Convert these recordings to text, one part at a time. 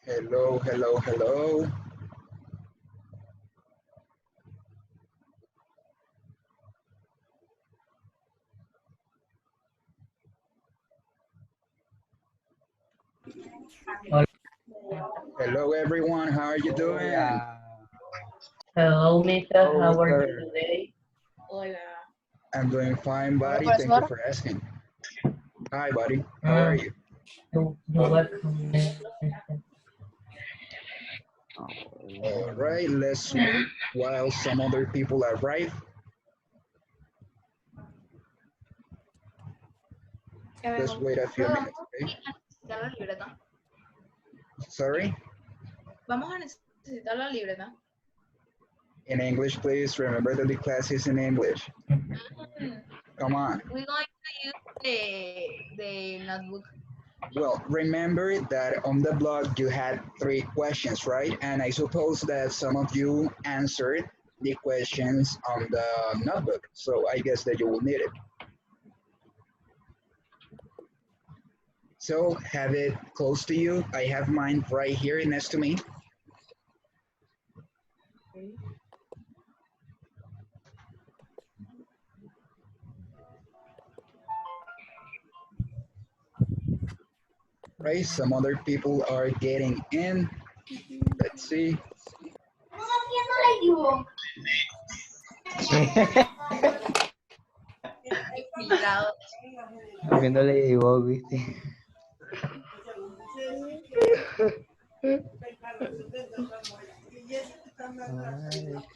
Hello, hello, hello. Hello, everyone. How are you doing? Hola. Hello, Mika. Hello, How are you mister. today? Hola. I'm doing fine, Hola, buddy. Thank you profesor. for asking. Hi, buddy. How are Mm, you? you're welcome. All right, let's wait while some other people arrive. Ya Let's vengo. wait a few Pero minutes, okay? vamos a necesitar la libreta. Sorry? Vamos a necesitar la libreta. In English, please. Remember that the class is in English. Mm, Come on. We're going to use the notebook. Well, remember that on the blog you had 3 questions, right? And I suppose that some of you answered the questions on the notebook. So I guess that you will need it. So have it close to you. I have mine right here next to me. Okay. Right, some other people are getting in. Let's see. Filtrado. Viendo Ladybug, ¿viste?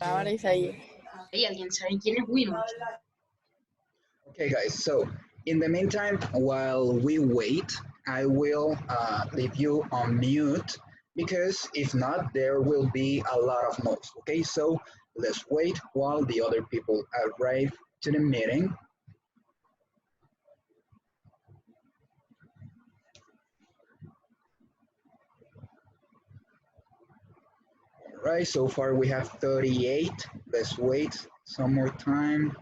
Ahora es ahí. ¿Y alguien sabe quién es Winner? Okay, guys, so in the meantime, while we wait, I will leave you on mute because if not, there will be a lot of noise. Okay, so let's wait while the other people arrive to the meeting. All right, so far we have 38. Let's wait some more time.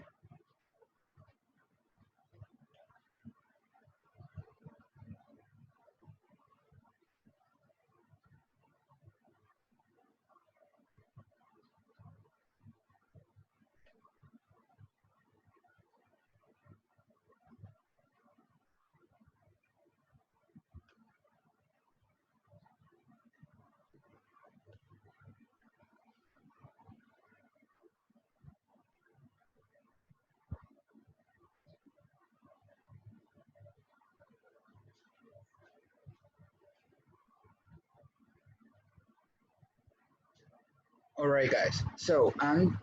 All right, guys. So I'm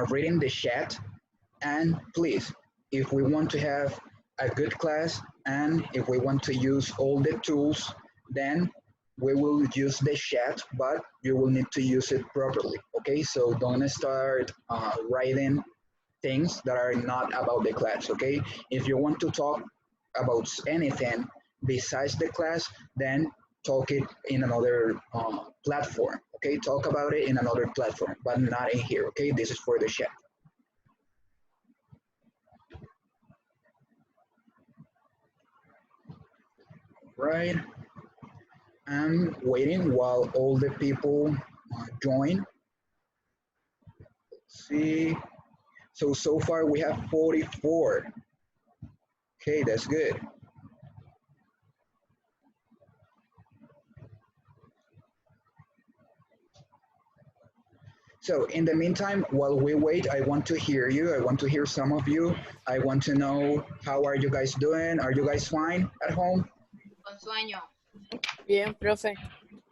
reading the chat, and please, if we want to have a good class and if we want to use all the tools, then we will use the chat, but you will need to use it properly. Okay, so don't start writing things that are not about the class. Okay, if you want to talk about anything besides the class, then talk it in another platform. Okay, talk about it in another platform, but not in here. Okay, this is for the chat. Right. I'm waiting while all the people join. Let's see. So far we have 44. Okay, that's good. So in the meantime, while we wait, I want to hear you. I want to hear some of you. I want to know how are you guys doing? Are you guys fine at home? Con sueño. Bien, profe.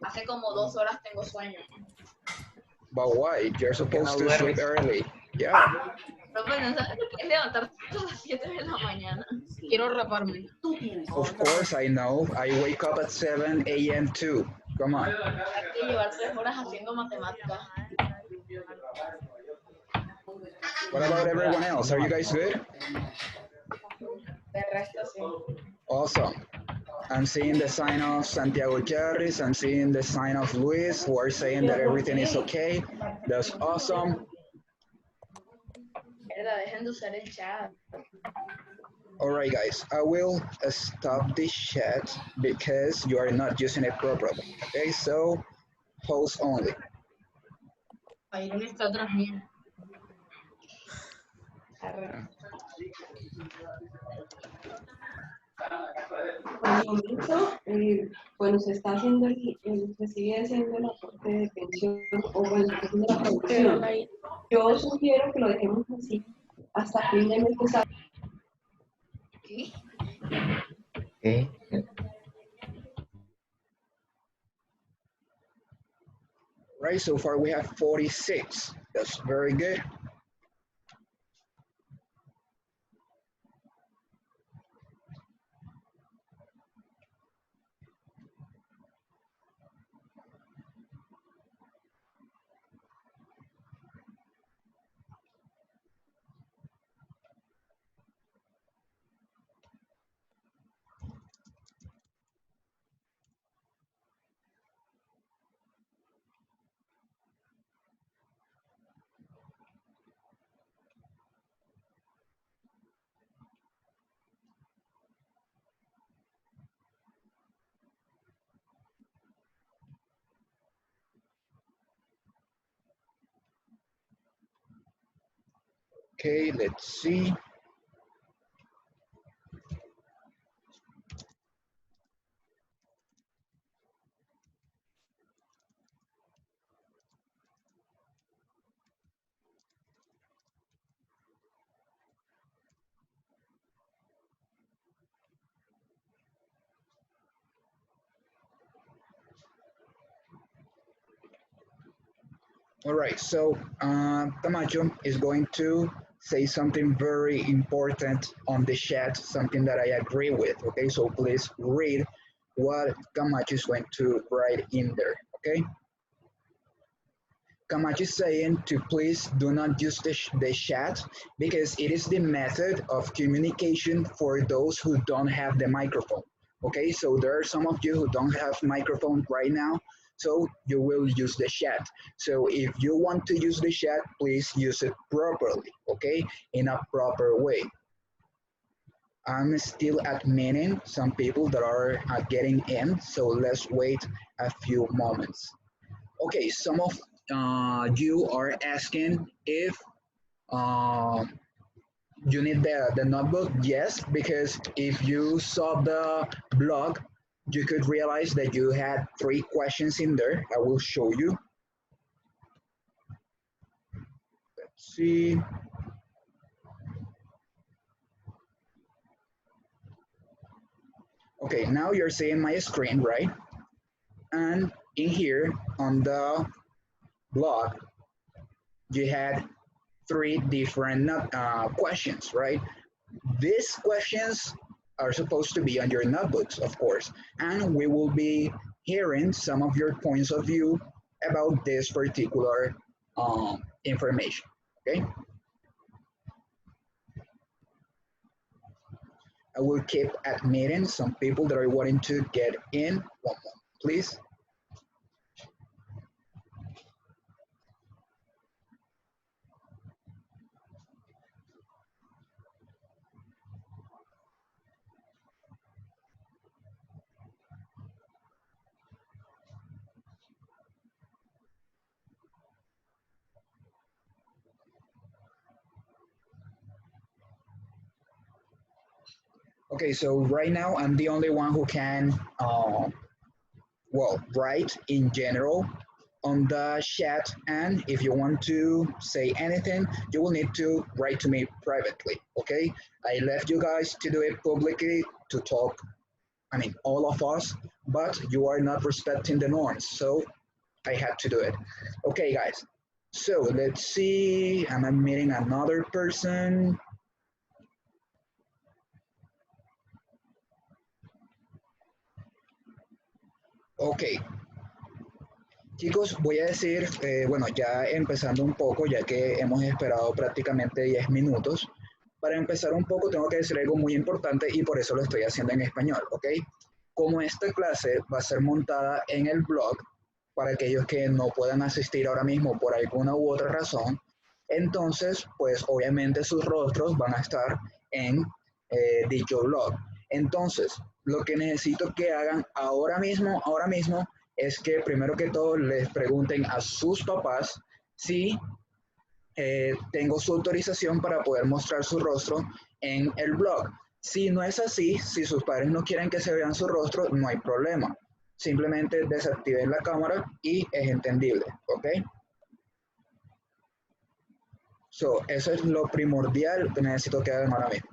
Hace como 2 horas tengo sueño. But why? You're supposed to sleep duermes. early. Yeah. Profe, ¿no sabes lo que es levantarse a las 7 de la mañana? Quiero raparme. Of course I know. I wake up at 7 a.m. too. Come on. Hay que llevar 3 horas haciendo matemáticas. What about everyone else? Are you guys good? De resto, sí. Awesome. I'm seeing the sign of Santiago Jarris. I'm seeing the sign of Luis who are saying that everything is okay. That's awesome. Verdad, dejen de usar el chat. All right, guys, I will stop this chat because you are not using it properly. Okay, so pause only. Byron está atrás mío. Arre. Por el momento, bueno, se está haciendo, se sigue haciendo el aporte de pensión, o bueno, se está haciendo la producción. Yo sugiero que lo dejemos así hasta fin de mes que sale. ¿Qué? ¿Qué? Right, so far we have 46. That's very good. Okay, let's see. All right, so Camacho is going to say something very important on the chat, something that I agree with. Okay, so please read what Camacho is going to write in there. Okay, Camacho is saying to please do not use the chat because it is the method of communication for those who don't have the microphone. Okay, so there are some of you who don't have microphone right now, so you will use the chat. So if you want to use the chat, please use it properly, okay, in a proper way. I'm still admitting some people that are getting in, so let's wait a few moments. Okay, some of you are asking if you need the notebook. Yes, because if you saw the blog, you could realize that you had 3 questions in there. I will show you. Let's see. Okay, now you're seeing my screen, right? And in here on the blog, you had 3 different questions, right? These questions are supposed to be on your notebooks, of course, and we will be hearing some of your points of view about this particular information, okay? I will keep admitting some people that are wanting to get in. One moment, please. Okay, so right now I'm the only one who can, well, write in general on the chat, and if you want to say anything, you will need to write to me privately, okay? I left you guys to do it publicly to talk, I mean, all of us, but you are not respecting the norms, so I had to do it. Okay, guys, so let's see, I'm meeting another person. Ok, chicos, voy a decir, bueno, ya empezando un poco, ya que hemos esperado prácticamente 10 minutos, para empezar un poco tengo que decir algo muy importante y por eso lo estoy haciendo en español, ¿ok? Como esta clase va a ser montada en el blog, para aquellos que no puedan asistir ahora mismo por alguna u otra razón, entonces, pues obviamente sus rostros van a estar en dicho blog. Entonces, lo que necesito que hagan ahora mismo, es que primero que todo les pregunten a sus papás si tengo su autorización para poder mostrar su rostro en el blog. Si no es así, si sus padres no quieren que se vean su rostro, no hay problema. Simplemente desactiven la cámara y es entendible, ¿ok? So, eso es lo primordial que necesito que hagan ahora mismo.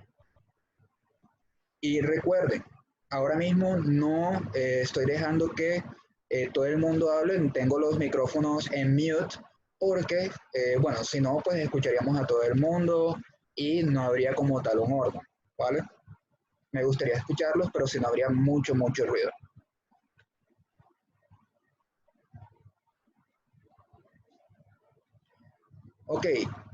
Y recuerden, ahora mismo no estoy dejando que todo el mundo hable, tengo los micrófonos en mute porque, bueno, si no, pues escucharíamos a todo el mundo y no habría como tal un orden, ¿vale? Me gustaría escucharlos, pero si no habría mucho ruido. Ok,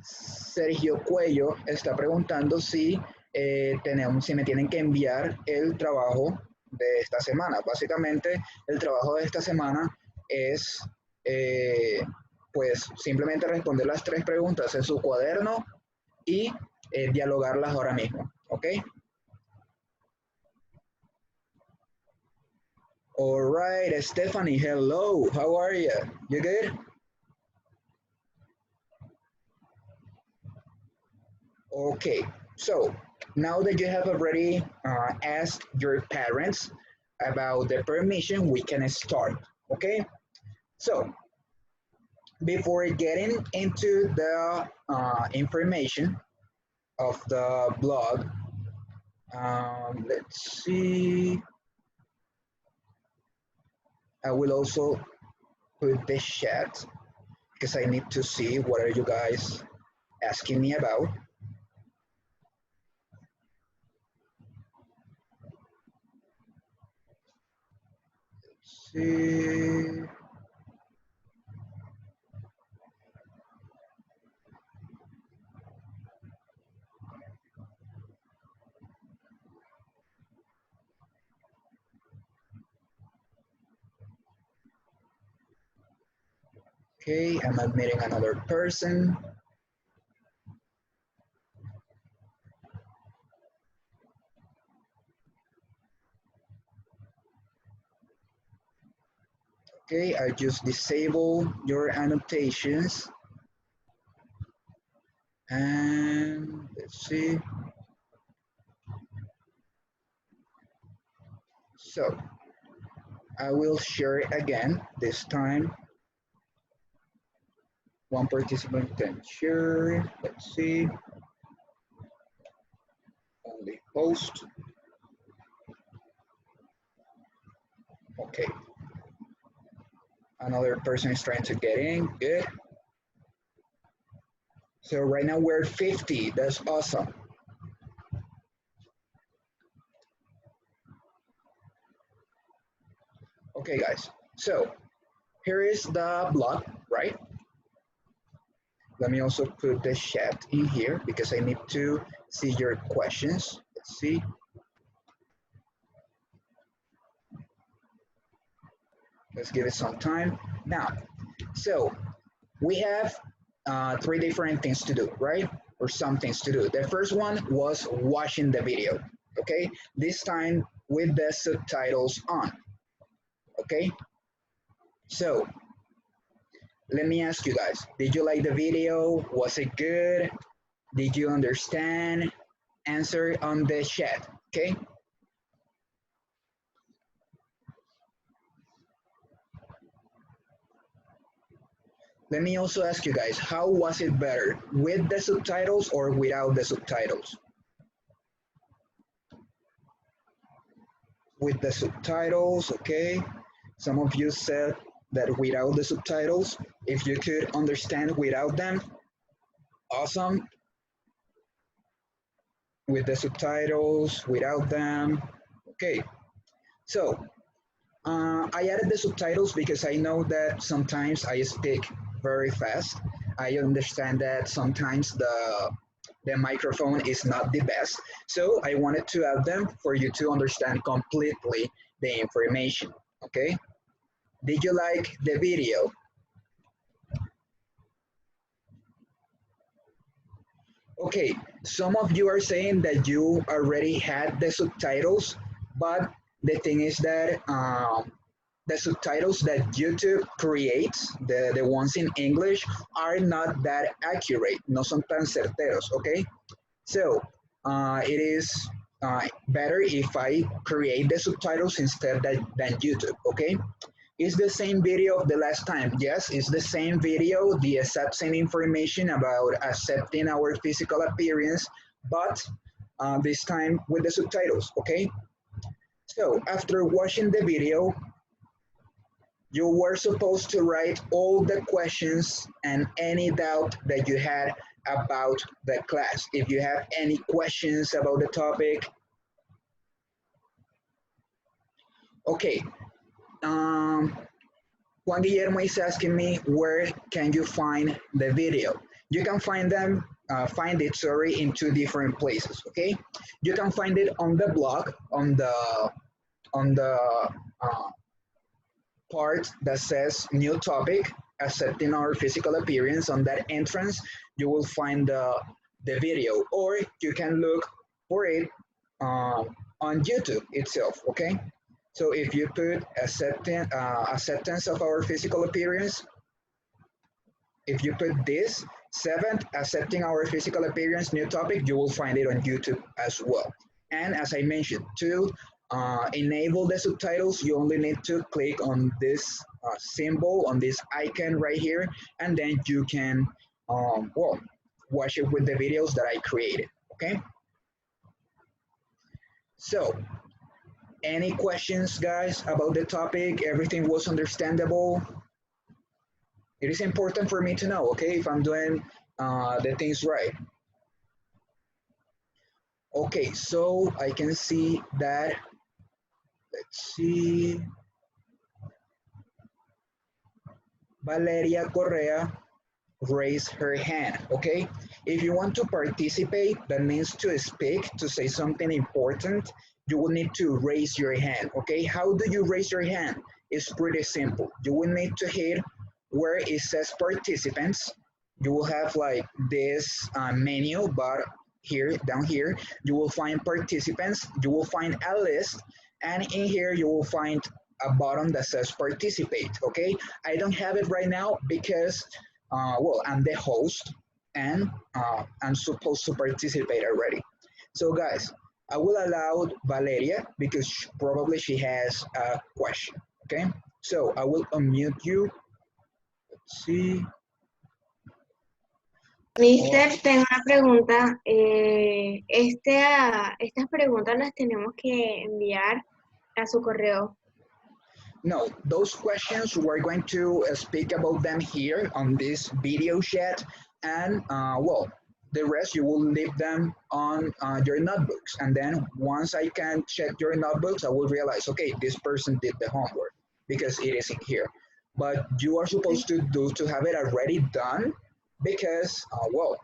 Sergio Cuello está preguntando si, si me tienen que enviar el trabajo de esta semana. Básicamente, el trabajo de esta semana es, pues, simplemente responder las 3 preguntas en su cuaderno y dialogarlas ahora mismo, ¿ok? All right, Stephanie, hello, how are you? You good? Okay, so now that you have already asked your parents about the permission, we can start, okay? So, before getting into the information of the blog, let's see. I will also put the chat because I need to see what are you guys asking me about. Let's see. Okay, I'm admitting another person. Okay, I just disable your annotations. And let's see. So I will share it again. This time, one participant can share. Let's see. Only post. Okay. Another person is trying to get in. Good. So right now we're 50. That's awesome. Okay, guys. So here is the blog, right? Let me also put the chat in here because I need to see your questions. Let's see. Let's give it some time. Now, so we have 3 different things to do, right? Or some things to do. The first one was watching the video, okay? This time with the subtitles on, okay? So, let me ask you guys, did you like the video? Was it good? Did you understand? Answer on the chat, okay? Let me also ask you guys, how was it better, with the subtitles or without the subtitles? With the subtitles, okay. Some of you said that without the subtitles, if you could understand without them, awesome. With the subtitles, without them, okay. So, I added the subtitles because I know that sometimes I speak very fast. I understand that sometimes the microphone is not the best. So I wanted to add them for you to understand completely the information, okay? Did you like the video? Okay, some of you are saying that you already had the subtitles, but the thing is that the subtitles that YouTube creates, the ones in English, are not that accurate, no son tan certeros, okay? So it is better if I create the subtitles instead than YouTube, okay? It's the same video of the last time. Yes, it's the same video, the exact same information about accepting our physical appearance, but this time with the subtitles, okay? So after watching the video, you were supposed to write all the questions and any doubt that you had about the class. If you have any questions about the topic, okay. Um, Juan Guillermo is asking me where can you find the video? You can find it, sorry, in two different places. Okay, you can find it on the blog on the uh, part that says new topic, accepting our physical appearance. On that entrance, you will find the video, or you can look for it on YouTube itself. Okay, so if you put acceptance of our physical appearance, if you put this seventh, accepting our physical appearance, new topic, you will find it on YouTube as well. And as I mentioned, to enable the subtitles, you only need to click on this symbol, on this icon right here, and then you can, well, watch it with the videos that I created, okay? So, any questions, guys, about the topic? Everything was understandable? It is important for me to know, okay, if I'm doing the things right. Okay, so I can see that, let's see, Valeria Correa raised her hand, okay? If you want to participate, that means to speak, to say something important, you will need to raise your hand, okay? How do you raise your hand? It's pretty simple. You will need to hit where it says participants. You will have like this menu bar here, down here. You will find participants. You will find a list. And in here, you will find a button that says participate, okay? I don't have it right now because, well, I'm the host and I'm supposed to participate already. So guys, I will allow Valeria because probably she has a question, okay? So I will unmute you. Let's see. Mister, tengo una pregunta. Estas preguntas las tenemos que enviar a su correo. No, those questions, we're going to speak about them here on this video chat, and well, the rest you will leave them on your notebooks. And then once I can check your notebooks, I will realize, okay, this person did the homework because it is in here. But you are supposed to have it already done because, well,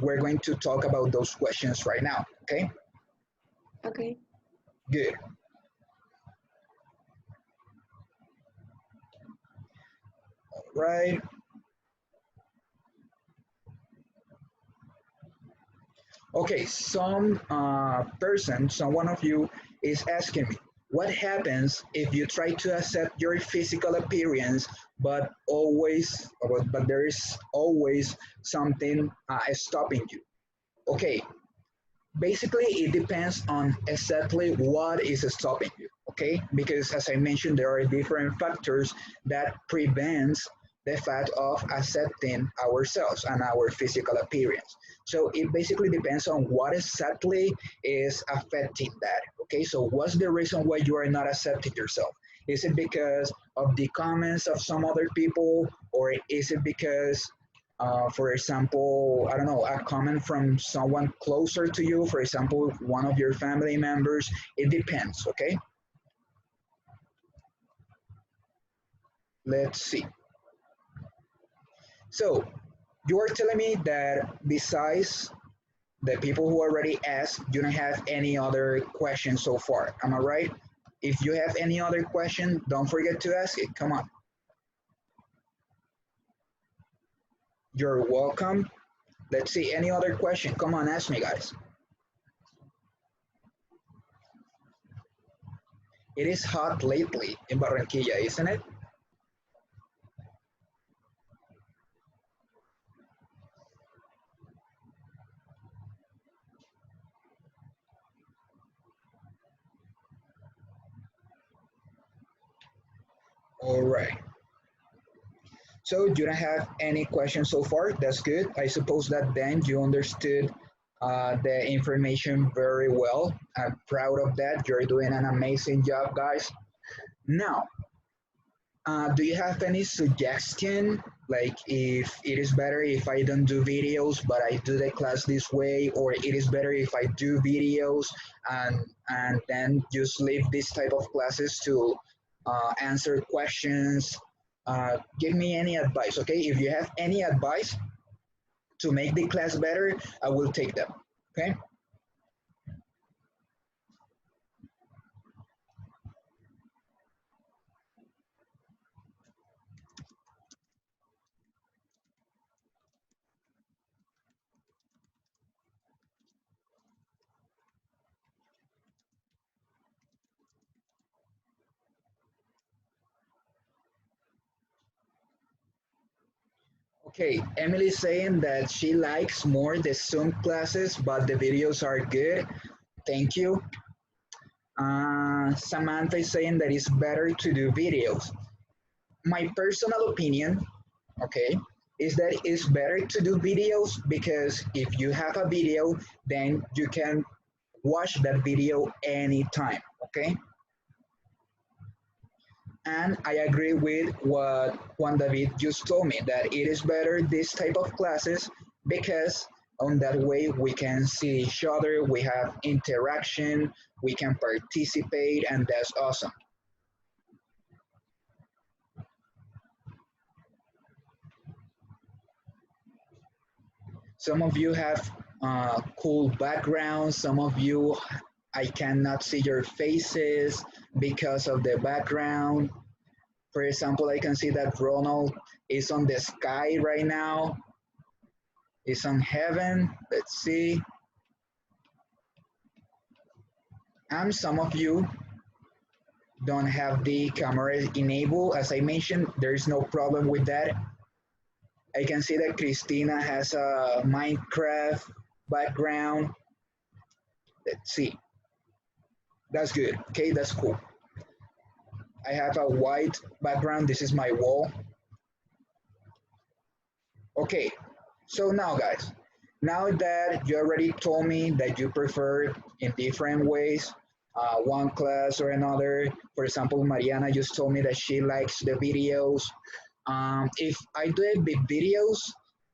we're going to talk about those questions right now, okay? Okay. Good. All right. Okay, someone of you is asking me, what happens if you try to accept your physical appearance, but there is always something stopping you? Okay, basically it depends on exactly what is stopping you, okay? Because as I mentioned, there are different factors that prevents the fact of accepting ourselves and our physical appearance. So it basically depends on what exactly is affecting that, okay? So what's the reason why you are not accepting yourself? Is it because of the comments of some other people, or is it because for example, I don't know, a comment from someone closer to you, for example, one of your family members? It depends, okay? Let's see. So you are telling me that besides the people who already asked, you don't have any other questions so far. Am I right? If you have any other question, don't forget to ask it. Come on. You're welcome. Let's see, any other question? Come on, ask me, guys. It is hot lately in Barranquilla, isn't it? All right. So you don't have any questions so far. That's good. I suppose that then you understood the information very well. I'm proud of that. You're doing an amazing job, guys. Now, do you have any suggestion? Like if it is better if I don't do videos, but I do the class this way, or it is better if I do videos and then just leave this type of classes to answer questions. Give me any advice, okay? If you have any advice to make the class better, I will take them, okay? Okay, Emily's saying that she likes more the Zoom classes, but the videos are good. Thank you. Samantha is saying that it's better to do videos. My personal opinion, okay, is that it's better to do videos because if you have a video, then you can watch that video anytime, okay? And I agree with what Juan David just told me that it is better this type of classes because on that way we can see each other, we have interaction, we can participate, and that's awesome. Some of you have cool backgrounds, some of you I cannot see your faces because of the background. For example, I can see that Ronald is on the sky right now. Is on heaven. Let's see. And some of you don't have the camera enabled. As I mentioned, there's no problem with that. I can see that Christina has a Minecraft background. Let's see. That's good. Okay, that's cool. I have a white background. This is my wall. Okay, so now guys, now that you already told me that you prefer in different ways, one class or another, for example, Mariana just told me that she likes the videos. If I do it with videos,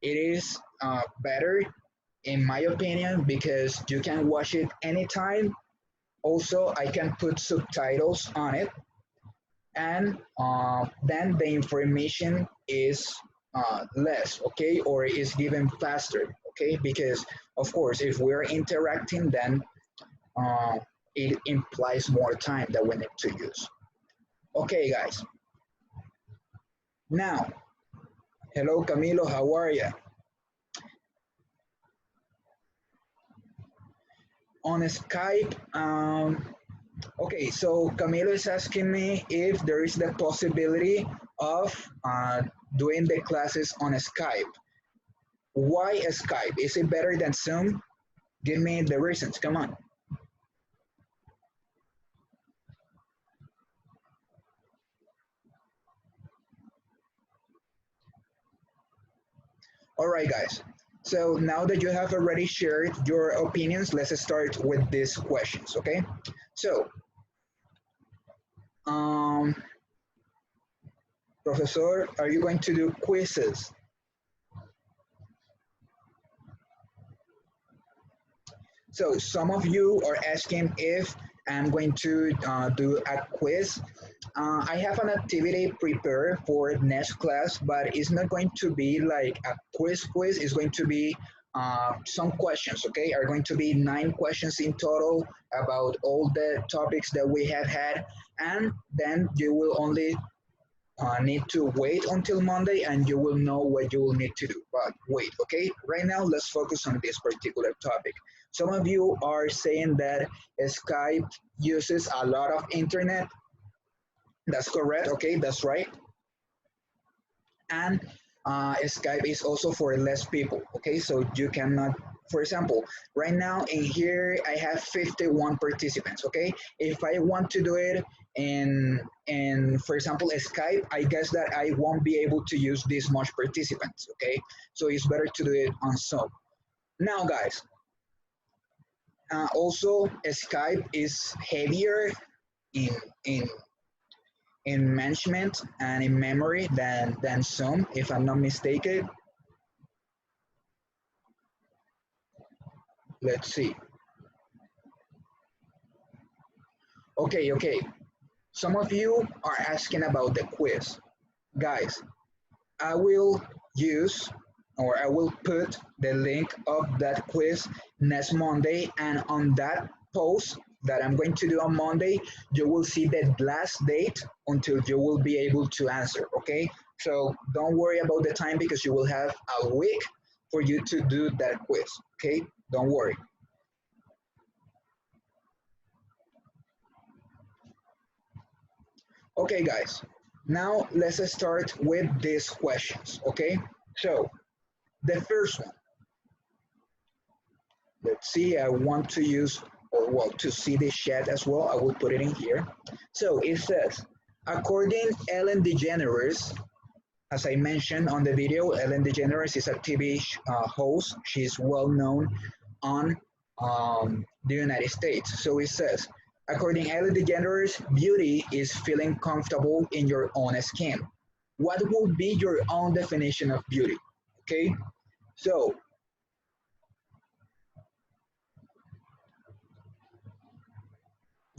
it is better in my opinion because you can watch it anytime. Also, I can put subtitles on it and then the information is less, okay, or is given faster, okay, because of course if we're interacting then it implies more time that we need to use. Okay guys, now hello Camilo, how are you? On Skype, okay, so Camilo is asking me if there is the possibility of doing the classes on Skype. Why Skype? Is it better than Zoom? Give me the reasons, come on. All right, guys. So now that you have already shared your opinions, let's start with these questions, okay? So, Professor, are you going to do quizzes? So some of you are asking if I'm going to do a quiz. I have an activity prepared for next class, but it's not going to be like a quiz. It's going to be some questions, okay? Are going to be 9 questions in total about all the topics that we have had. And then you will only need to wait until Monday and you will know what you will need to do. But wait, okay? Right now, let's focus on this particular topic. Some of you are saying that Skype uses a lot of internet. That's correct, okay? That's right. And Skype is also for less people, okay? So you cannot, for example, right now in here, I have 51 participants, okay? If I want to do it in for example, Skype, I guess that I won't be able to use this much participants, okay? So it's better to do it on Zoom. Now, guys, also Skype is heavier in in in management and in memory than Zoom, if I'm not mistaken. Let's see. Okay. Some of you are asking about the quiz. Guys, I will use or I will put the link of that quiz next Monday, and on that post that I'm going to do on Monday, you will see the last date until you will be able to answer, okay? So don't worry about the time because you will have a week for you to do that quiz, okay? Don't worry. Okay, guys, now let's start with these questions, okay? So the first one, let's see, I want to use, or well, to see the chat as well, I will put it in here. So it says, according Ellen DeGeneres, as I mentioned on the video, Ellen DeGeneres is a TV host. She's well known on the United States. So it says, according to Ellen DeGeneres, beauty is feeling comfortable in your own skin. What would be your own definition of beauty? Okay, so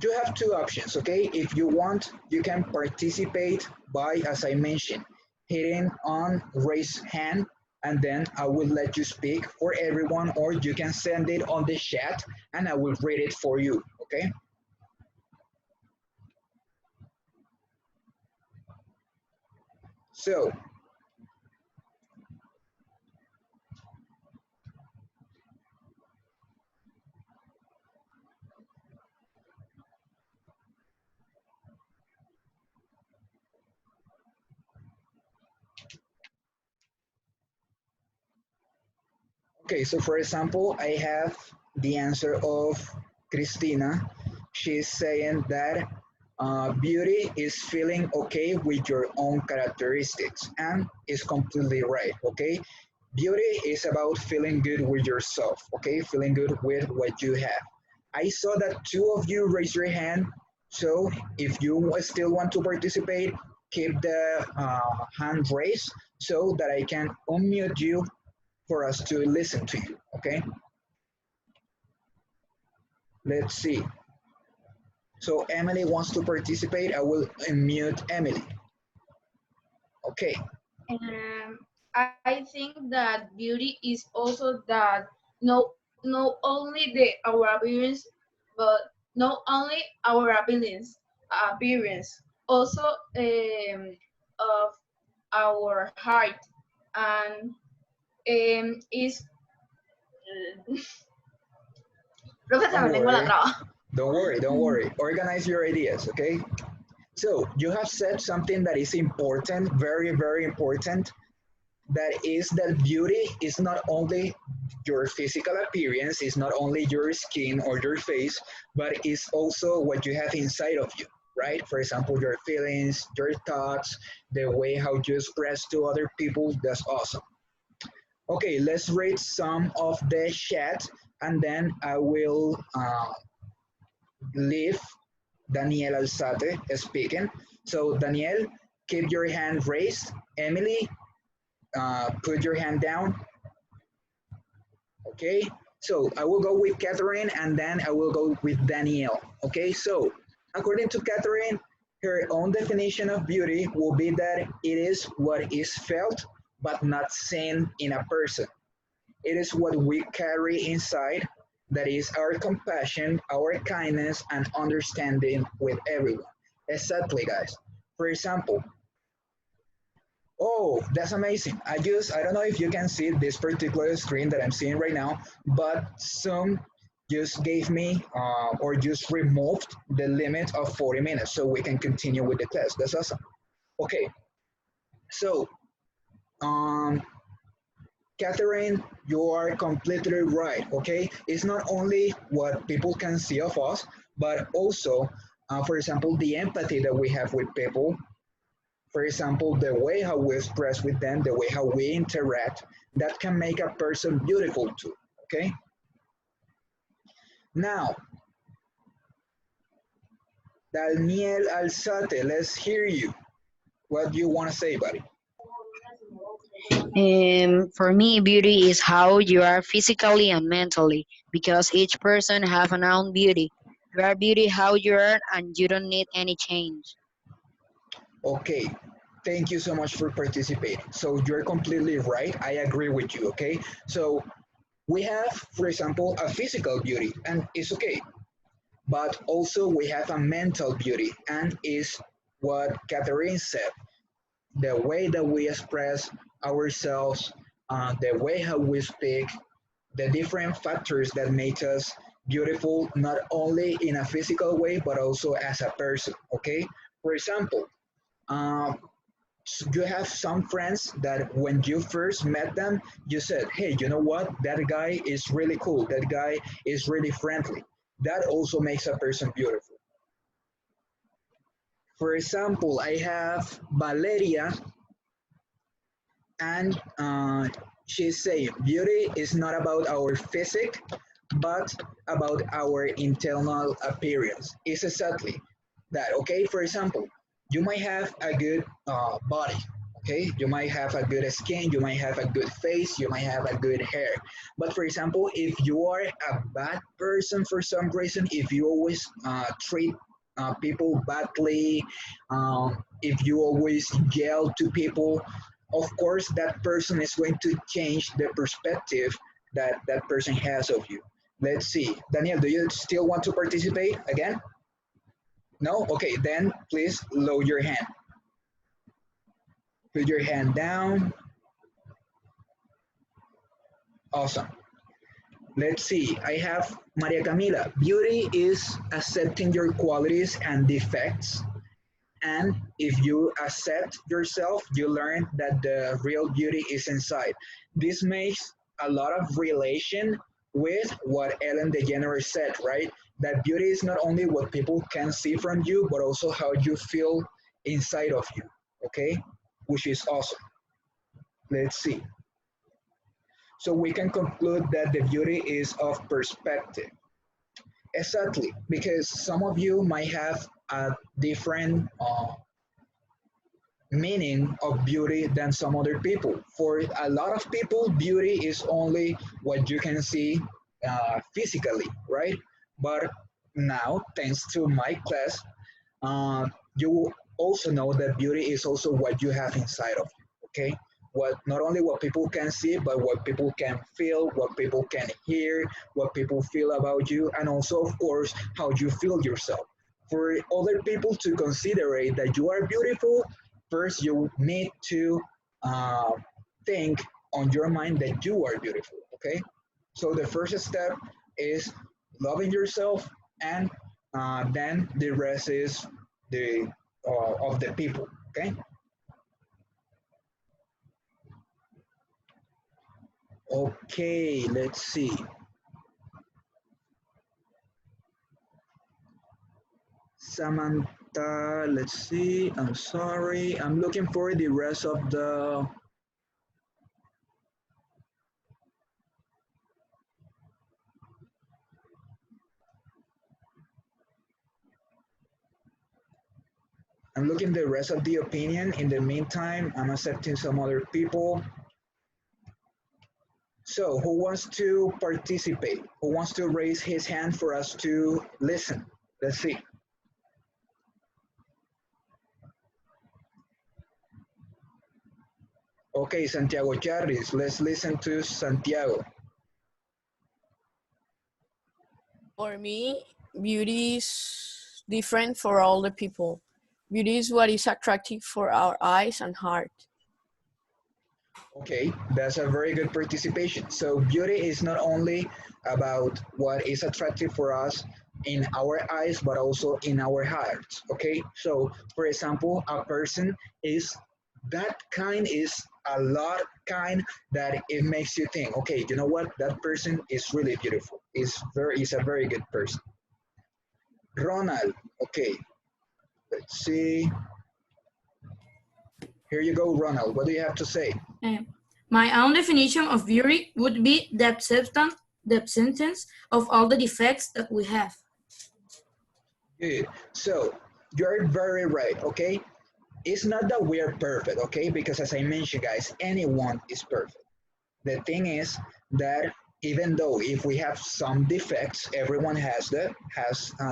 you have two options, okay? If you want, you can participate by, as I mentioned, hitting on raise hand, and then I will let you speak for everyone, or you can send it on the chat and I will read it for you, okay? So, okay, so for example, I have the answer of Christina. She's saying that beauty is feeling okay with your own characteristics, and is completely right, okay? Beauty is about feeling good with yourself, okay? Feeling good with what you have. I saw that two of you raised your hand, so if you still want to participate, keep the hand raised so that I can unmute you for us to listen to you, okay? Let's see. So Emily wants to participate. I will unmute Emily. Okay. I think that beauty is also that not only our appearance, but not only our appearance, also of our heart, and is Profe, se me lengua la traba. Don't worry. Organize your ideas, okay? So you have said something that is important, very, very important. That is that beauty is not only your physical appearance, it's not only your skin or your face, but it's also what you have inside of you, right? For example, your feelings, your thoughts, the way how you express to other people, that's awesome. Okay, let's read some of the chat and then I will leave Daniel Alzate speaking. So Daniel, keep your hand raised. Emily, put your hand down. Okay, so I will go with Catherine and then I will go with Danielle. Okay, so according to Catherine, her own definition of beauty will be that it is what is felt but not seen in a person. It is what we carry inside, that is our compassion, our kindness, and understanding with everyone. Exactly, guys. For example, Oh, that's amazing. I don't know if you can see this particular screen that I'm seeing right now, but Zoom just gave me or just removed the limit of 40 minutes so we can continue with the class. That's awesome. Okay, so um, Catherine, you are completely right. Okay, it's not only what people can see of us, but also, for example, the empathy that we have with people. For example, the way how we express with them, the way how we interact, that can make a person beautiful too. Okay. Now, Daniel Alzate, let's hear you. What do you want to say, buddy? For me, beauty is how you are physically and mentally, because each person have an own beauty. You are beauty how you are, and you don't need any change. Okay. Thank you so much for participating. So you're completely right. I agree with you. Okay. So we have, for example, a physical beauty, and it's okay. But also we have a mental beauty, and is what Catherine said. The way that we express ourselves, the way how we speak, the different factors that make us beautiful, not only in a physical way, but also as a person. Okay. For example, um, you have some friends that when you first met them, you said, hey, you know what? That guy is really cool. That guy is really friendly. That also makes a person beautiful. For example, I have Valeria, and she's saying beauty is not about our physique, but about our internal appearance. It's exactly that. Okay, for example, you might have a good body. Okay, you might have a good skin, you might have a good face, you might have a good hair. But for example, if you are a bad person for some reason, if you always treat people badly, if you always yell to people, of course that person is going to change the perspective that that person has of you. Let's see. Daniel, do you still want to participate again? No? Okay, then please lower your hand. Put your hand down. Awesome. Let's see. I have Maria Camila. Beauty is accepting your qualities and defects. And if you accept yourself, you learn that the real beauty is inside. This makes a lot of relation with what Ellen DeGeneres said, right? That beauty is not only what people can see from you, but also how you feel inside of you, okay? Which is awesome. Let's see. So we can conclude that the beauty is of perspective. Exactly, because some of you might have a different meaning of beauty than some other people. For a lot of people, beauty is only what you can see physically, right? But now, thanks to my class, you also know that beauty is also what you have inside of you, okay? What not only what people can see, but what people can feel, what people can hear, what people feel about you, and also, of course, how you feel yourself. For other people to consider that you are beautiful, first you need to uh, think on your mind that you are beautiful, okay? So the first step is loving yourself, and then the rest is the of the people, okay? Okay, let's see. Samantha, let's see. I'm sorry. I'm looking for the rest of the. I'm looking the rest of the opinion. In the meantime, I'm accepting some other people. So, who wants to participate? Who wants to raise his hand for us to listen? Let's see. Okay, Santiago Charris. Let's listen to Santiago. For me, beauty is different for all the people. Beauty is what is attractive for our eyes and heart. Okay, that's a very good participation. So beauty is not only about what is attractive for us in our eyes, but also in our hearts. Okay, so for example, a person is that kind is a lot kind that it makes you think, okay, you know what? That person is really beautiful. Is a very good person. Ronald, okay, let's see. Here you go, Ronald. What do you have to say? My own definition of beauty would be the absence of all the defects that we have. Good. So you're very right, okay? It's not that we're perfect, okay? Because as I mentioned, guys, anyone is perfect. The thing is that even though if we have some defects, everyone has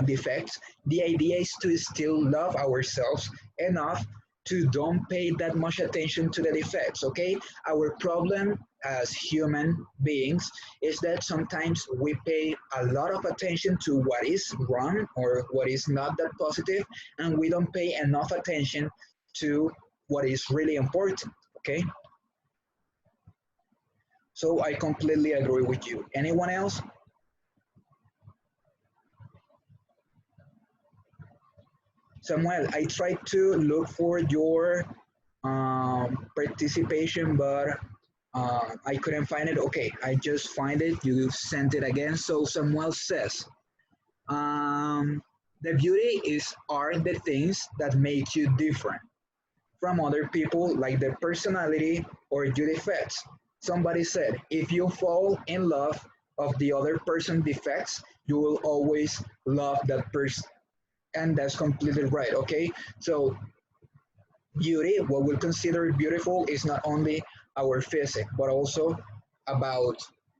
defects. The idea is to still love ourselves enough to don't pay that much attention to the defects. Okay, our problem as human beings is that sometimes we pay a lot of attention to what is wrong or what is not that positive, and we don't pay enough attention to what is really important. Okay. So I completely agree with you. Anyone else? Samuel, I tried to look for your participation, but I couldn't find it. Okay, I just find it. You sent it again. So Samuel says, the beauty are the things that make you different from other people, like their personality or your defects. Somebody said, if you fall in love of the other person's defects, you will always love that person. And that's completely right, okay? So beauty, what we consider beautiful is not only our physique, but also about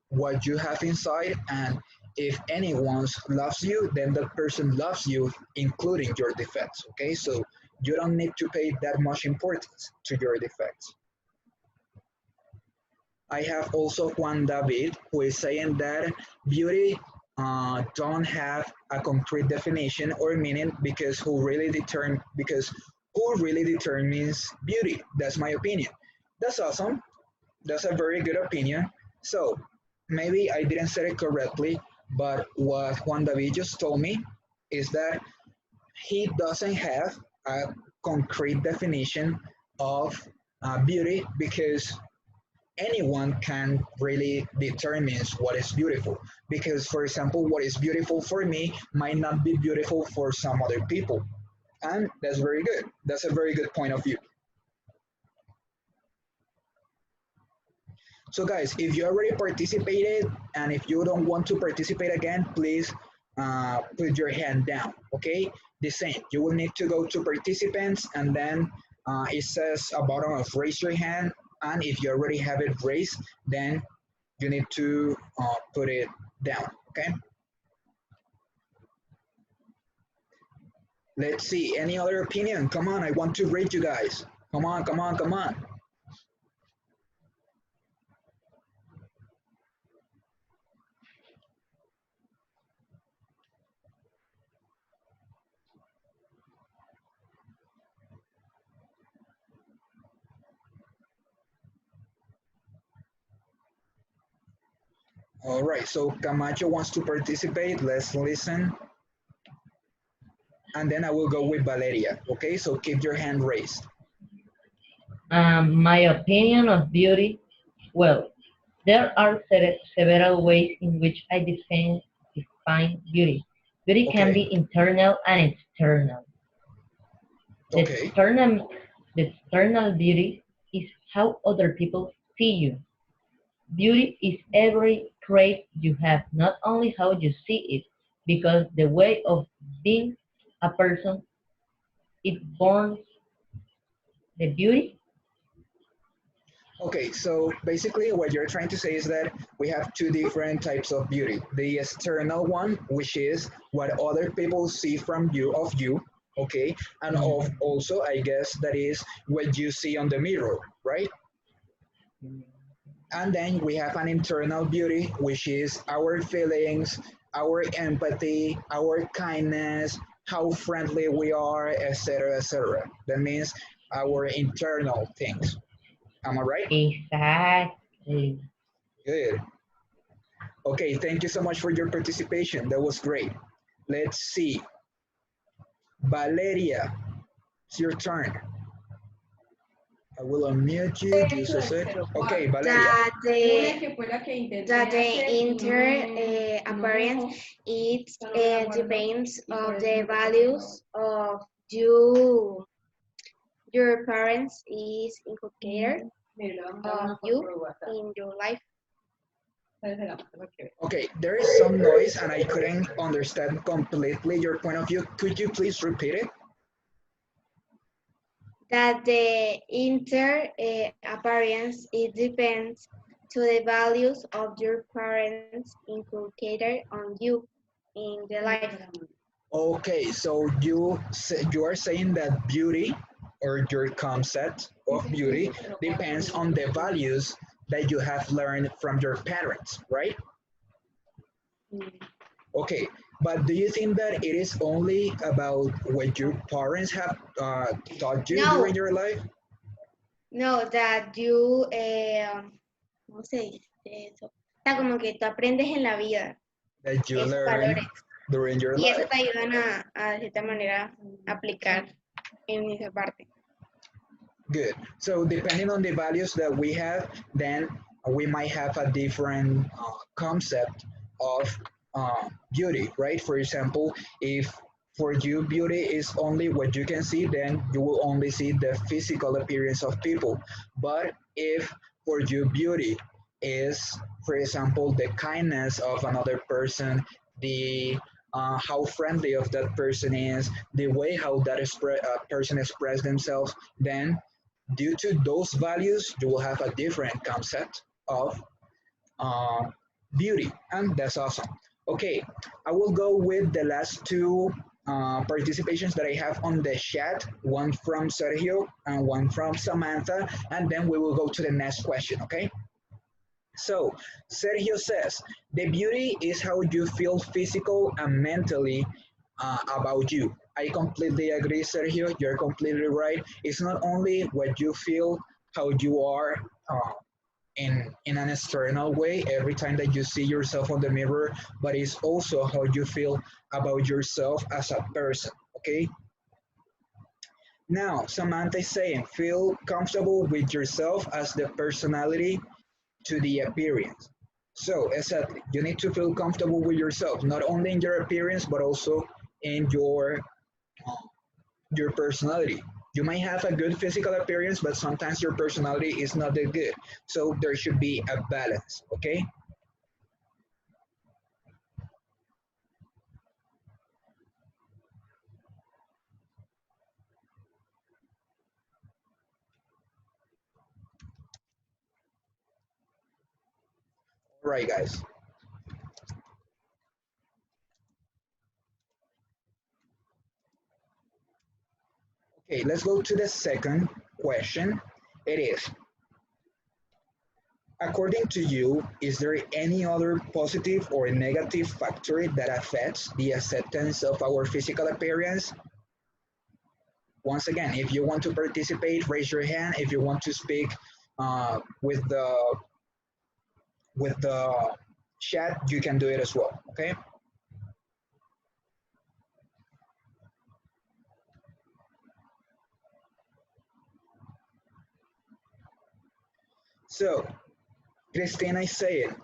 what you have inside. And if anyone loves you, then that person loves you, including your defects, okay? So you don't need to pay that much importance to your defects. I have also Juan David, who is saying that beauty don't have a concrete definition or meaning because who really determines beauty. That's my opinion. That's awesome. That's a very good opinion. So maybe I didn't say it correctly, but what Juan David just told me is that he doesn't have a concrete definition of beauty because anyone can really determine what is beautiful. Because, for example, what is beautiful for me might not be beautiful for some other people. And that's very good. That's a very good point of view. So guys, if you already participated and if you don't want to participate again, please put your hand down, okay? The same, you will need to go to participants and then it says a button of raise your hand, and if you already have it raised, then you need to put it down, okay? Let's see, any other opinion? Come on, I want to rate you guys. Come on, come on, come on. All right, so Camacho wants to participate. Let's listen. And then I will go with Valeria. Okay, so keep your hand raised. My opinion of beauty, well, there are several ways in which I define beauty. Beauty can be internal and external. The external beauty is how other people see you. Beauty is every trait you have, not only how you see it, because the way of being a person, it borns the beauty. Okay, so basically what you're trying to say is that we have two different types of beauty. The external one, which is what other people see from you, okay? And also, I guess, that is what you see on the mirror, right? And then we have an internal beauty, which is our feelings, our empathy, our kindness, how friendly we are, etc., etc. That means our internal things. Am I right? Exactly. Good. Okay, thank you so much for your participation. That was great. Let's see. Valeria, it's your turn. I will unmute you. Just a sec. Okay, Valeria. That Una the que fue la que intenté that the hacer y inter no me appearance dejó, it o sea, no me la guardó depends y por of eso the me tocó values of you your parents is inculcated me lo mandaron of a you por WhatsApp. in your life. Entonces, se la tengo que ver. Okay, there is some noise and I couldn't understand completely your point of view. Could you please repeat it? That the inter appearance it depends to the values of your parents inculcated on you in the life. Okay, so you are saying that beauty or your concept of beauty depends on the values that you have learned from your parents, right? Okay, but do you think that it is only about what your parents have taught you No, during your life? no, that you, ¿cómo se dice eso? O sea, como que tú aprendes en la vida That you esos learn valores during your y eso life? te ayudan a de cierta manera aplicar en esa parte. Good. So depending on the values that we have, then we might have a different concept of beauty, right? For example, if for you beauty is only what you can see, then you will only see the physical appearance of people. But if for you beauty is, for example, the kindness of another person, the how friendly of that person is, the way how that person express themselves, then due to those values, you will have a different concept of uh, beauty, and that's awesome. Okay, I will go with the last two participations that I have on the chat, one from Sergio and one from Samantha, and then we will go to the next question, okay? So, Sergio says, the beauty is how you feel physical and mentally about you. I completely agree, Sergio. You're completely right. It's not only what you feel, how you are in an external way every time that you see yourself on the mirror, but it's also how you feel about yourself as a person. Okay. Now, Samantha is saying, feel comfortable with yourself as the personality to the appearance. So, exactly, you need to feel comfortable with yourself, not only in your appearance, but also in your personality. You might have a good physical appearance, but sometimes your personality is not that good. So there should be a balance, okay? All right, guys. Okay, let's go to the second question. It is, according to you, is there any other positive or negative factor that affects the acceptance of our physical appearance? Once again, if you want to participate, raise your hand. If you want to speak with the chat, you can do it as well. Okay. So, Christina is saying,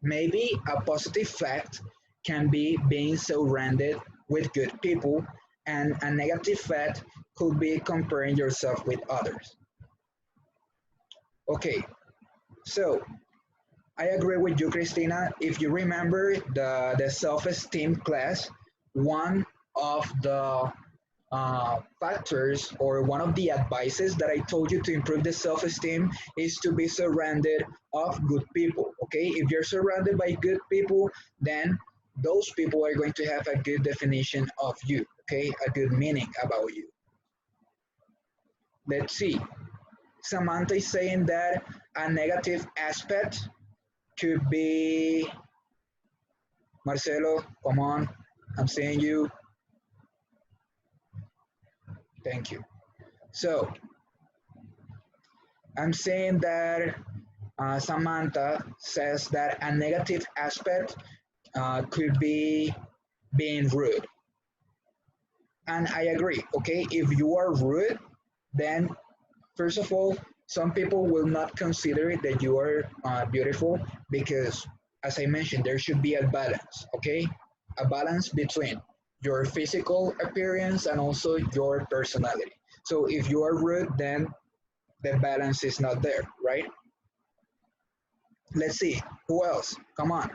maybe a positive fact can be being surrounded with good people, and a negative fact could be comparing yourself with others. Okay, so I agree with you, Christina. If you remember the self-esteem class, one of the factors or one of the advices that I told you to improve the self-esteem is to be surrounded of good people. Okay, if you're surrounded by good people, then those people are going to have a good definition of you. Okay, a good meaning about you. Let's see. Samantha is saying that a negative aspect could be Marcelo. Come on, I'm seeing you. Thank you. So I'm saying that Samantha says that a negative aspect could be being rude. And I agree, okay? If you are rude, then first of all, some people will not consider that you are beautiful because, as I mentioned, there should be a balance, okay? A balance between your physical appearance and also your personality. So if you are rude, then the balance is not there, right? Let's see, who else? Come on.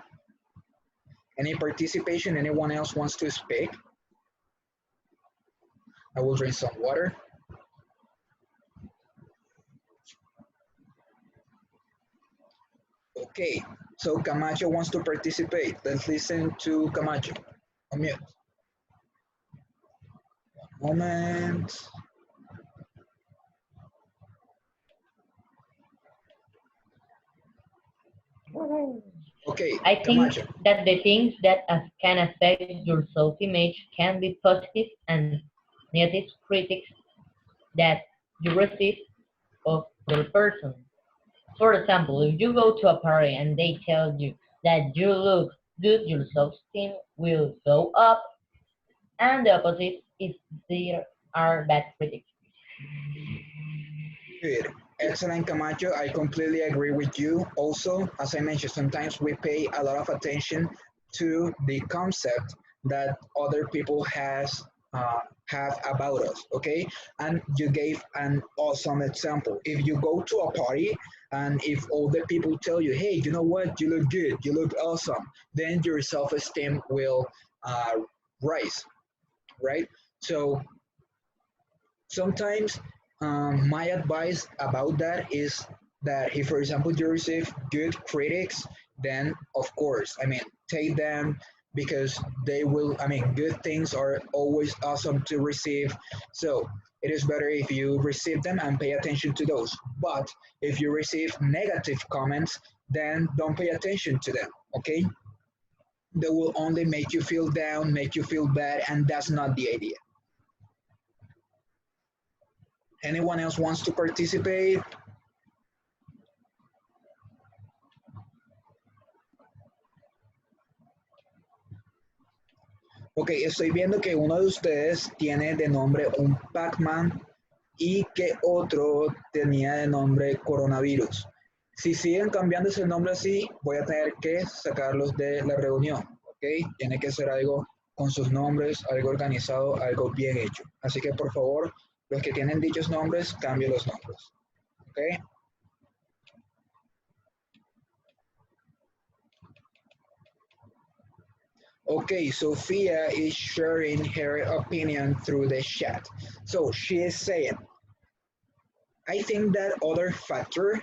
Any participation? Anyone else wants to speak? I will drink some water. Okay, so Camacho wants to participate. Let's listen to Camacho. Unmute. Moment. Okay, I think Camacho. that the things that can affect your self-image can be positive and negative critics that you receive of the person. For example, if you go to a party and they tell you that you look good, your self-esteem will go up, and the opposite is there are bad critics. Good. Excellent, Camacho. I completely agree with you. Also, as I mentioned, sometimes we pay a lot of attention to the concept that other people have about us. Okay, and you gave an awesome example. If you go to a party and if all the people tell you, "Hey, you know what? You look good. You look awesome," then your self-esteem will uh, rise, right? So sometimes my advice about that is that if, for example, you receive good critics, then of course, I mean, take them because they will, I mean, good things are always awesome to receive. So it is better if you receive them and pay attention to those. But if you receive negative comments, then don't pay attention to them, okay? They will only make you feel down, make you feel bad, and that's not the idea. Anyone else wants to participate? Ok, estoy viendo que uno de ustedes tiene de nombre un Pac-Man y que otro tenía de nombre coronavirus. Si siguen cambiando ese nombre así, voy a tener que sacarlos de la reunión. Ok, tiene que ser algo con sus nombres, algo organizado, algo bien hecho. Así que por favor, los que tienen dichos nombres, cambien los nombres. Ok. Okay, Sophia is sharing her opinion through the chat. So she is saying, I think that other factor,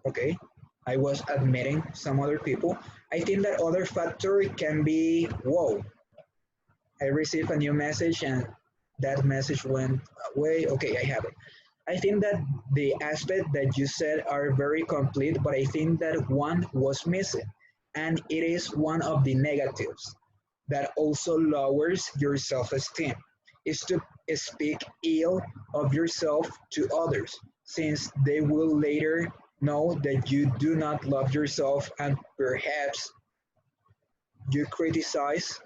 okay, I was admitting some other people. I think that other factor can be, whoa, I received a new message and that message went away. Okay, I have it. I think that the aspect that you said are very complete, but I think that one was missing, and it is one of the negatives that also lowers your self-esteem, is to speak ill of yourself to others, since they will later know that you do not love yourself and perhaps you criticize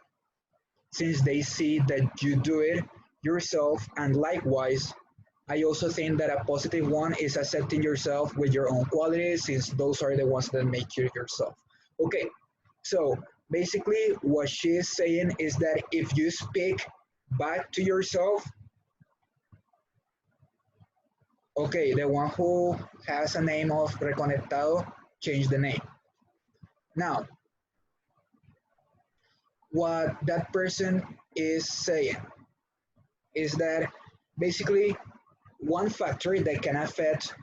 since they see that you do it yourself, and likewise I also think that a positive one is accepting yourself with your own qualities, since those are the ones that make you yourself. Okay, so basically what she is saying is that if you speak back to yourself, okay, the one who has a name of Reconectado, change the name. Now, what that person is saying is that basically one factor that can affect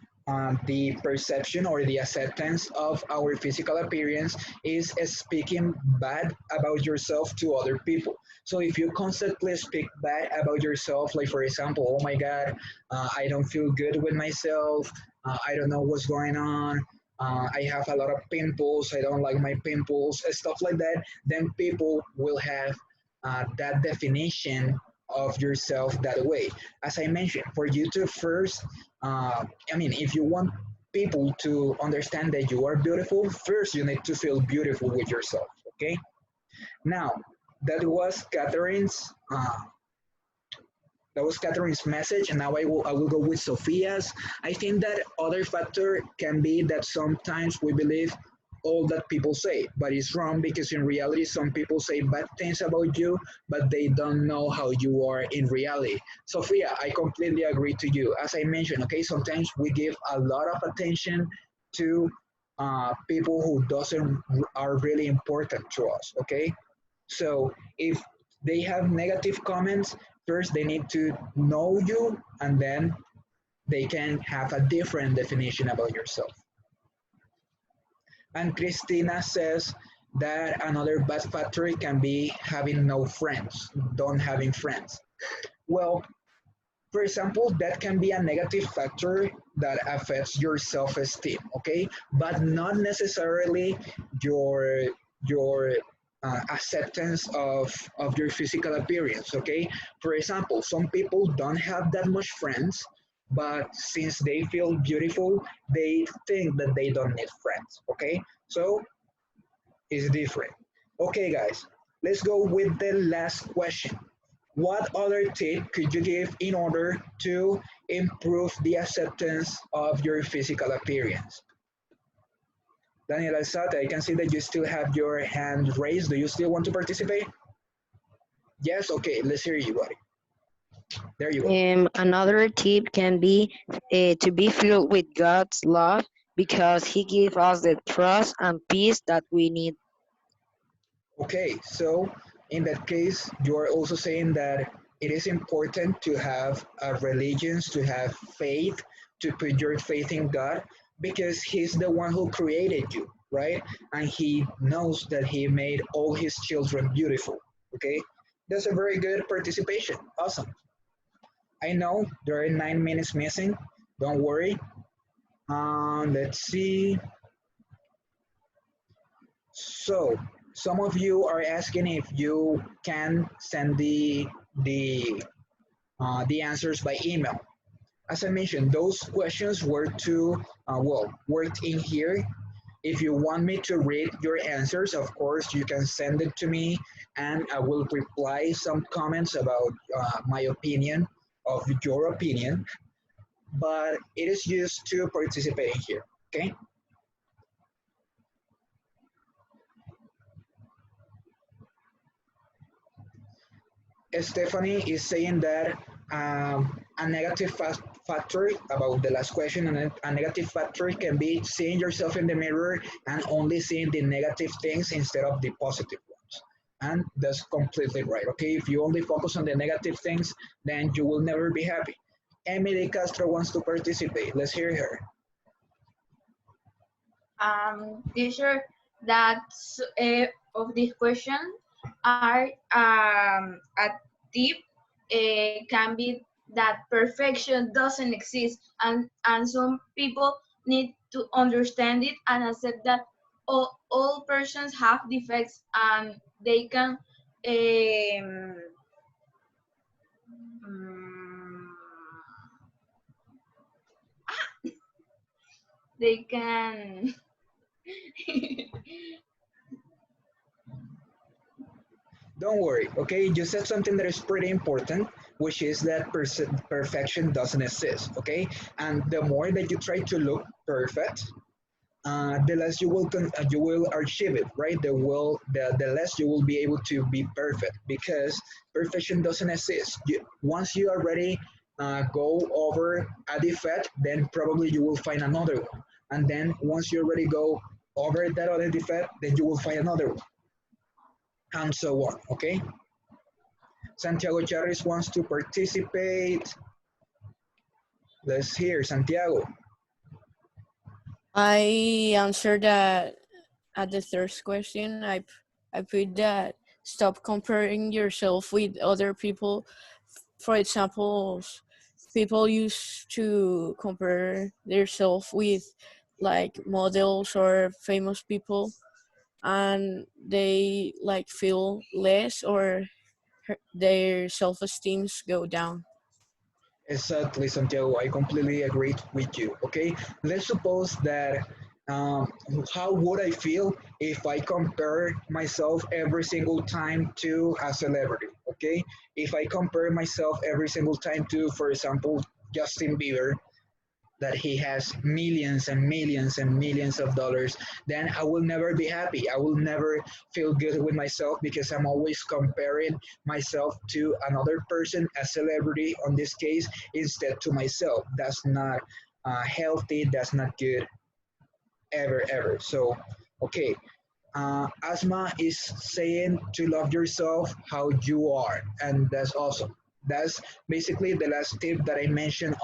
the perception or the acceptance of our physical appearance is speaking bad about yourself to other people. So if you constantly speak bad about yourself, like for example, oh my God, I don't feel good with myself, I don't know what's going on, I have a lot of pimples, I don't like my pimples, stuff like that, then people will have that definition of yourself that way. As I mentioned, for you to first, if you want people to understand that you are beautiful, first you need to feel beautiful with yourself. Okay. Now, that was Catherine's. That was Catherine's message, and now I will go with Sophia's. I think that other factor can be that sometimes we believe all that people say, but it's wrong because in reality, some people say bad things about you, but they don't know how you are in reality. Sophia, I completely agree to you. As I mentioned, okay, sometimes we give a lot of attention to people who doesn't are really important to us. Okay, so if they have negative comments, first they need to know you and then they can have a different definition about yourself. And Christina says that another bad factor can be having no friends, don't having friends. Well, for example, that can be a negative factor that affects your self-esteem, okay? But not necessarily your your acceptance of your physical appearance, okay? For example, some people don't have that much friends, but since they feel beautiful, they think that they don't need friends, okay? So it's different. Okay, guys, let's go with the last question. What other tip could you give in order to improve the acceptance of your physical appearance? Daniel Alzate, I can see that you still have your hand raised. Do you still want to participate? Yes? Okay, let's hear you, buddy. There you go. Another tip can be to be filled with God's love because He gives us the trust and peace that we need. Okay, so in that case, you are also saying that it is important to have a religion, to have faith, to put your faith in God, because He's the one who created you, right? And He knows that He made all His children beautiful. Okay, that's a very good participation. Awesome. I know there are 9 minutes missing. Don't worry. Let's see. So some of you are asking if you can send the answers by email. As I mentioned, those questions were to worked in here. If you want me to read your answers, of course, you can send it to me, and I will reply some comments about my opinion of your opinion. But it is used to participate in here. Okay. Stephanie is saying that a negative factor about the last question, and a negative factor can be seeing yourself in the mirror and only seeing the negative things instead of the positive ones. And that's completely right. Okay, if you only focus on the negative things, then you will never be happy. Emily Castro wants to participate. Let's hear her. Teacher, that of this question are a tip can be that perfection doesn't exist, and some people need to understand it and accept that all persons have defects and they can um, they can Don't worry, okay? You said something that is pretty important, which is that perfection doesn't exist, okay? And the more that you try to look perfect, the less you will achieve it, right? The less you will be able to be perfect because perfection doesn't exist. Once you already go over a defect, then probably you will find another one, and then once you already go over that other defect, then you will find another one, and so on. Okay. Santiago Charis wants to participate. Let's hear Santiago. I answered that at the third question. I put that stop comparing yourself with other people. For example, people used to compare themselves with like models or famous people, and they like feel less or their self-esteems go down. Exactly, Santiago. I completely agree with you. Okay, let's suppose that um, how would I feel if I compare myself every single time to a celebrity? Okay, if I compare myself every single time to, for example, Justin Bieber, that he has millions and millions and millions of dollars, then I will never be happy. I will never feel good with myself because I'm always comparing myself to another person, a celebrity on this case, instead to myself. That's not healthy. That's not good ever, ever. So, okay. Asma is saying to love yourself how you are, and that's awesome. That's basically the last tip that I mentioned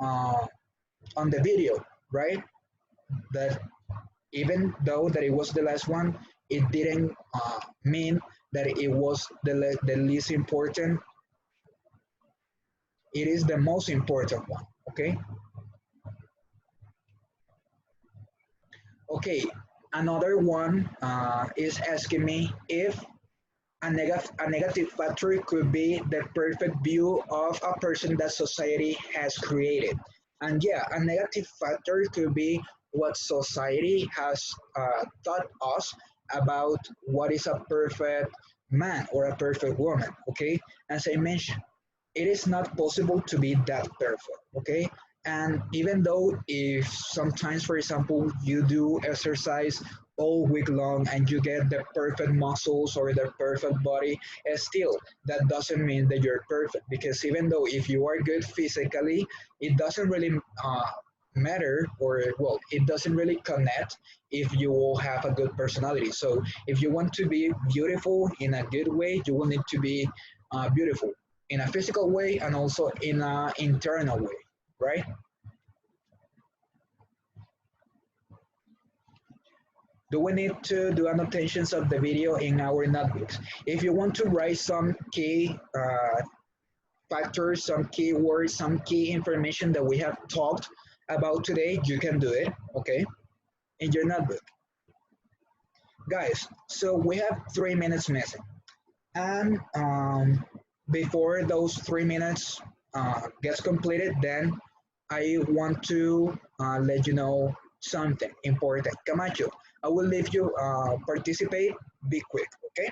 uh, on the video, right? That even though that it was the last one, it didn't mean that it was the least important. It is the most important one. Okay. Okay. Another one is asking me if a negative factor could be the perfect view of a person that society has created. And yeah, a negative factor could be what society has taught us about what is a perfect man or a perfect woman. Okay, as I mentioned, it is not possible to be that perfect. Okay, and even though if sometimes, for example, you do exercise all week long and you get the perfect muscles or the perfect body, still that doesn't mean that you're perfect, because even though if you are good physically, it doesn't really matter, or well, it doesn't really connect if you will have a good personality. So if you want to be beautiful in a good way, you will need to be beautiful in a physical way and also in an internal way, right? Do we need to do annotations of the video in our notebooks? If you want to write some key factors, some keywords, some key information that we have talked about today, you can do it, okay, in your notebook. Guys, so we have 3 minutes missing. And before those 3 minutes gets completed, then I want to let you know something important. Camacho, I will leave you participate. Be quick, okay?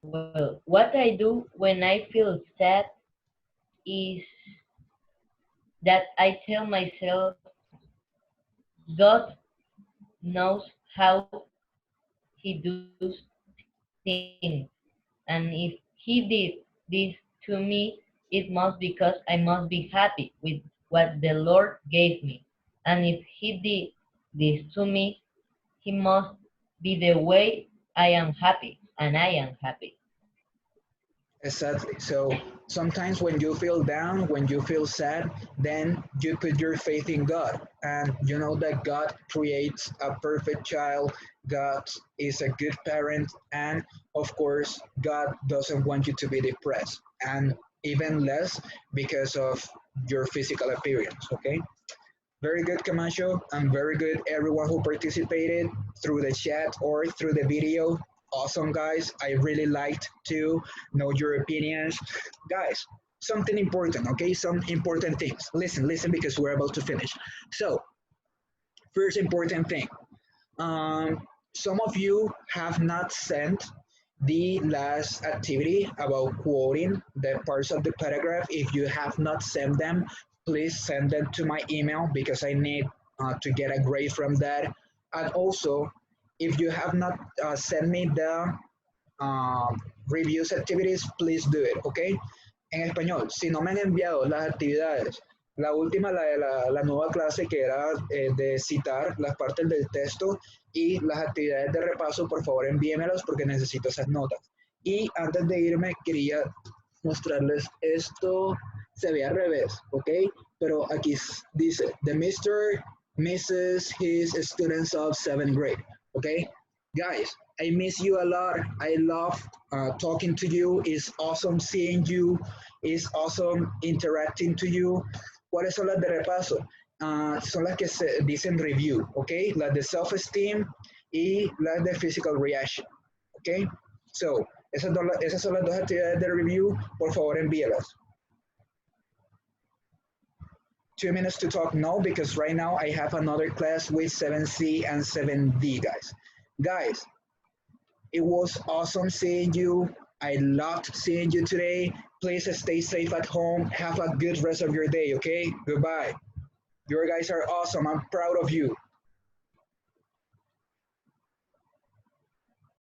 Well, what I do when I feel sad is that I tell myself God knows how He does things, and if He did this to me, it must because I must be happy with what the Lord gave me, and if He did this to me, He must be the way I am happy, and I am happy. Exactly. So sometimes when you feel down, when you feel sad, then you put your faith in God. And you know that God creates a perfect child. God is a good parent. And of course, God doesn't want you to be depressed. And even less because of your physical appearance. Okay. Very good, Camacho, and very good everyone who participated through the chat or through the video. Awesome, guys. I really liked to know your opinions. Guys, something important, okay? Some important things. Listen, listen, because we're about to finish. So, first important thing. Some of you have not sent the last activity about quoting the parts of the paragraph. If you have not sent them, please send them to my email because I need to get a grade from that. And also, if you have not sent me the reviews activities, please do it, okay? En español, si no me han enviado las actividades, la última, la de la nueva clase que era de citar las partes del texto y las actividades de repaso, por favor envíemelas porque necesito esas notas. Y antes de irme, quería mostrarles esto, se ve al revés, ¿ok? Pero aquí dice, the Mr. misses his students of 7th grade, ¿ok? Guys, I miss you a lot. I love talking to you. It's awesome seeing you. It's awesome interacting to you. ¿Cuáles son las de repaso? Son las que se dicen review, ¿ok? Las de self-esteem y las de physical reaction, Okay, so esas son las dos actividades de review. Por favor, envíelas. 2 minutes to talk now because right now I have another class with 7C and 7D, guys. Guys, it was awesome seeing you. I loved seeing you today. Please stay safe at home. Have a good rest of your day, okay? Goodbye. You guys are awesome. I'm proud of you.